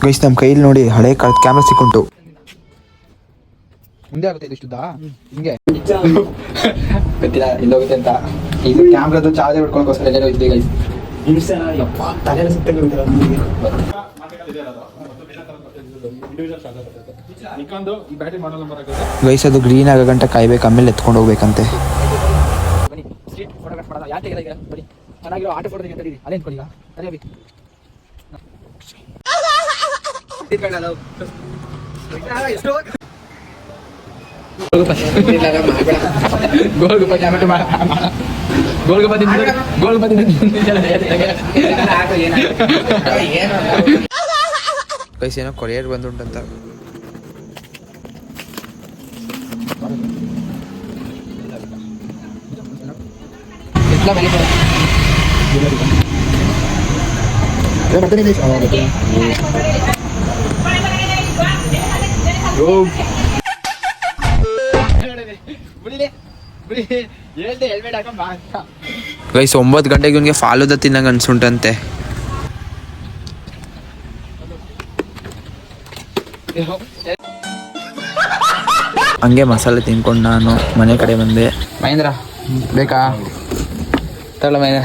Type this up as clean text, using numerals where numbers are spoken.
Guys ನಮ್ಮ ಕೈಯಲ್ಲಿ ನೋಡಿ ಹಳೆ ಕಾಲದ ಕ್ಯಾಮ್ರಾ ಸಿಕ್ಕುಂಟು. ಮುಂದೆ ಆಗುತ್ತೆ ಇಷ್ಟುದ್ದ ಹಿಂಗೆ ಗೊತ್ತಿಲ್ಲ ಎಲ್ಲೋಗುತ್ತೆ ಅಂತ. ಇದು ಕ್ಯಾಮ್ರಾದು ಚಾರ್ಜರ್ ಹಿಡ್ಕೊಳಕೋಸ್ಕರ ಎಲ್ಲೇನೋ ಇದ್ದೆ ಗೈಸ್. ತಲೆ ಗೈಸ್ ಅದು ಗ್ರೀನ್ ಆಗೋ ಗಂಟೆ ಕಾಯ್ಬೇಕು, ಆಮೇಲೆ ಎತ್ಕೊಂಡು ಹೋಗ್ಬೇಕಂತೆ. ಚೆನ್ನಾಗಿರೋ ಆಟೋ ಫೋಟೋ ತೆಗಿತೀರಿ ಅಲ್ಲೇ ನಿಂತ್ಕೊಳ್ಳಿ. ಗೈಸ್ ಏನೋ ಕೊರಿಯರ್ ಬಂದುಂಟಂತ. ಗೈಸ್ 9 ಗಂಟೆಗೆ ಇವನಿಗೆ ಫಾಲೂದ ತಿನ್ನಂಗೆ ಅನ್ಸುಂಟಂತೆ. ಹಂಗೆ ಮಸಾಲೆ ತಿನ್ಕೊಂಡು ನಾನು ಮನೆ ಕಡೆ ಬಂದೆ. ಮಹೇಂದ್ರ ಬೇಕಾ ತಗೊಳ್ಳ ಮಹೇಂದ್ರ.